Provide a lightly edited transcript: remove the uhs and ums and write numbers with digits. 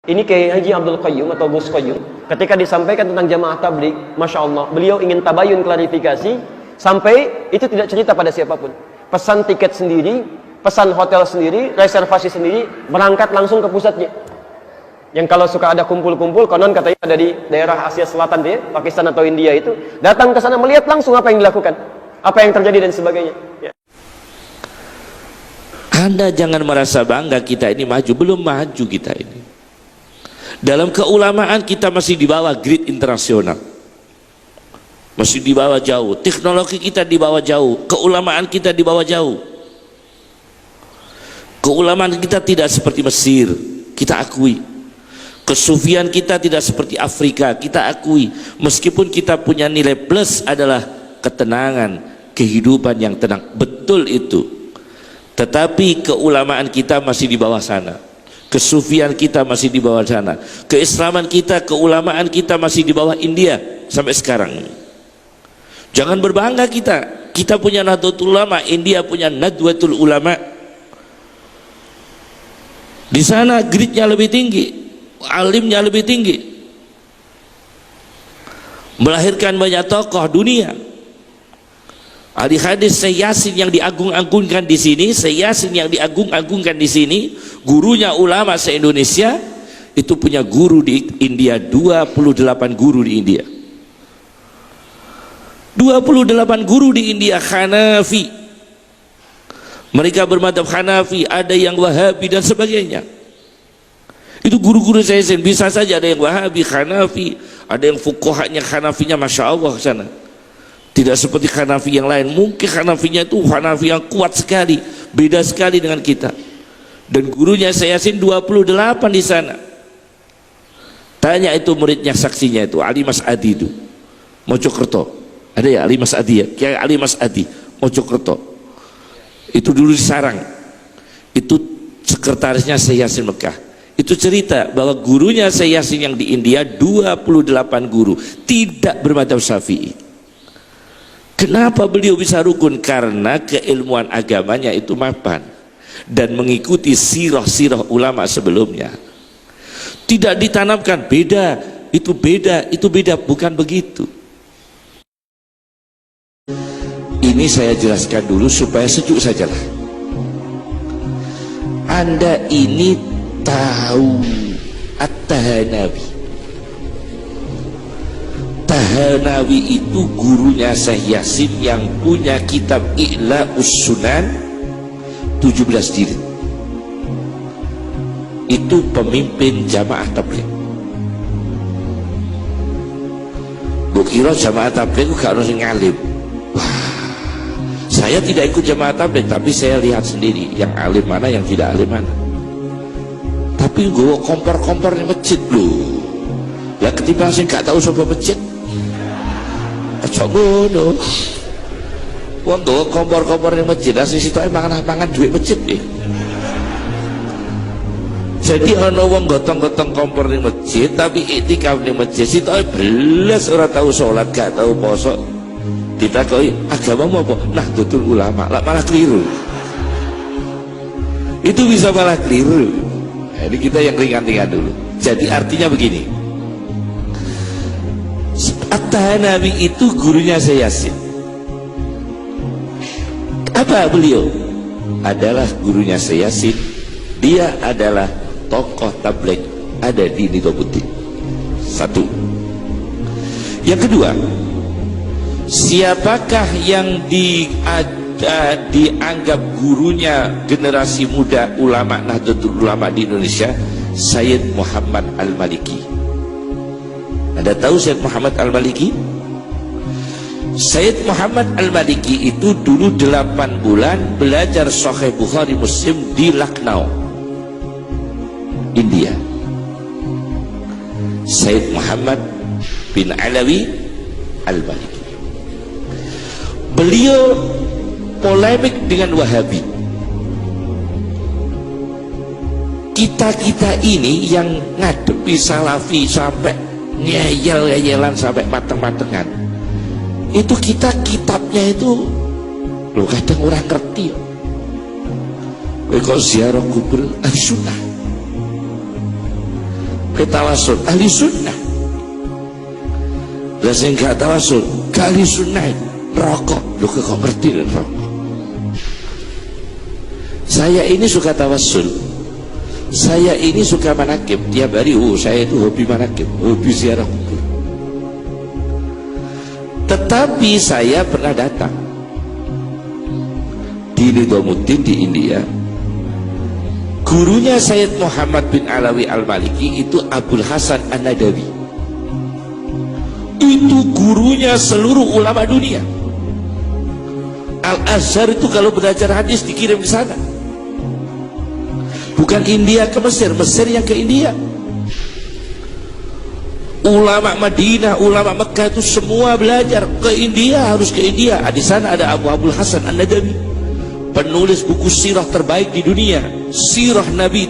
Ini Kiai Haji Abdul Qayyum atau Gus Qayyum, ketika disampaikan tentang jamaah tabligh, Masya Allah, beliau ingin tabayun klarifikasi, sampai itu tidak cerita pada siapapun. Pesan tiket sendiri, pesan hotel sendiri, reservasi sendiri, berangkat langsung ke pusatnya. Yang kalau suka ada kumpul-kumpul, konon katanya ada di daerah Asia Selatan ya, Pakistan atau India itu, datang ke sana melihat langsung apa yang dilakukan, apa yang terjadi dan sebagainya. Ya. Anda jangan merasa bangga kita ini maju, belum maju kita ini. Dalam keulamaan kita masih di bawah grid internasional, masih di bawah jauh. Teknologi kita di bawah jauh, keulamaan kita di bawah jauh. Keulamaan kita tidak seperti Mesir, kita akui. Kesufian kita tidak seperti Afrika, kita akui. Meskipun kita punya nilai plus adalah ketenangan, kehidupan yang tenang, betul itu. Tetapi keulamaan kita masih di bawah sana. Kesufian kita masih di bawah sana. Keislaman kita, keulamaan kita masih di bawah India sampai sekarang. Jangan berbangga kita. Kita punya Nahdlatul Ulama, India punya Nadwatul Ulama. Di sana gridnya lebih tinggi, alimnya lebih tinggi. Melahirkan banyak tokoh dunia. Ahli hadis Syekh Yasin yang diagung-agungkan di sini, Syekh Yasin yang diagung-agungkan di sini, gurunya ulama se-Indonesia, itu punya guru di India, 28 guru di India. 28 guru di India Hanafi. Mereka bermadzhab Hanafi, ada yang Wahabi dan sebagainya. Itu guru-guru Syekh Yasin, bisa saja ada yang Wahabi, Hanafi, ada yang fuqahanya Hanafinya Masya Allah ke sana. Tidak seperti Hanafi yang lain. Mungkin Hanafinya itu Hanafi yang kuat sekali, beda sekali dengan kita. Dan gurunya Syekh Yasin 28 di sana. Tanya itu muridnya, saksinya itu Ali Mas'adi itu, Mojokerto. Ada ya Ali Mas'adi ya? Kiai Ali Mas'adi, Mojokerto. Itu dulu di Sarang. Itu sekretarisnya Syekh Yasin Mekah. Itu cerita bahwa gurunya Syekh Yasin yang di India 28 guru tidak bermadzhab Syafi'i. Kenapa beliau bisa rukun? Karena keilmuan agamanya itu mapan dan mengikuti sirah-sirah ulama sebelumnya. Tidak ditanamkan beda, itu beda, itu beda, bukan begitu. Ini saya jelaskan dulu supaya sejuk sajalah. Anda ini tahu At-Tahanawi. Tahanawi itu gurunya Syekh Yasin yang punya kitab I'la'us Sunan 17 jilid. Itu pemimpin jamaah tabligh. Gue kira jamaah tabligh gak harus ngalim. Wah, saya tidak ikut jamaah tabligh, tapi saya lihat sendiri yang alim mana, yang tidak alim mana. Tapi gue kompor-kompor di masjid loh. Lah ketimbang saya gak tahu soal masjid. Coba wong tuh kompor-kompor di masjid, asli situ mangan duit masjid nih. Jadi ana wong gotong-gotong kompor di masjid, tapi iktikaf di masjid situ belas orang tahu sholat, gak tahu poso. Ditakoi agamamu apa? Nahdlatul Ulama, lah malah keliru. Itu bisa malah keliru. Nah, ini kita yang ringan-ringan dulu. Jadi artinya begini. At-Tahanawi itu gurunya Syekh Yasin. Apa beliau? Adalah gurunya Syekh Yasin. Dia adalah tokoh tabligh ada di Nizamuddin. Satu. Yang kedua, siapakah yang dianggap gurunya generasi muda ulama Nahdlatul Ulama di Indonesia? Sayyid Muhammad Al-Maliki. Anda tahu Sayyid Muhammad Al-Maliki? Sayyid Muhammad Al-Maliki itu dulu 8 bulan belajar Sahih Bukhari Muslim di Lucknow, India. Sayyid Muhammad bin Alawi Al-Maliki. Beliau polemik dengan Wahabi. Kita-kita ini yang ngadepi Salafi sampai ngeyel-ngeyelan sampai mateng-matengan, itu kita kitabnya itu lo kadang orang ngerti. Kok ziarah kubur ahli sunnah, ke tawasul ahli sunnah. Lah sing gak tawasul ke ahli sunnah rokok. Lu kok ngerti kan rokok? Saya ini suka tawasul, saya ini suka manakib tiap hari. Saya itu hobi manakib, hobi ziarah kubur. Tetapi saya pernah datang di Nizamuddin di India. Gurunya Sayyid Muhammad bin Alawi Al-Maliki itu Abul Hasan An-Nadawi. Itu gurunya seluruh ulama dunia. Al-Azhar itu kalau belajar hadis dikirim ke sana. Bukan India ke Mesir, Mesir yang ke India. Ulama Madinah, ulama Mekah itu semua belajar ke India, harus ke India. Di sana ada Abul Hasan An-Nadawi, penulis buku sirah terbaik di dunia, sirah Nabi.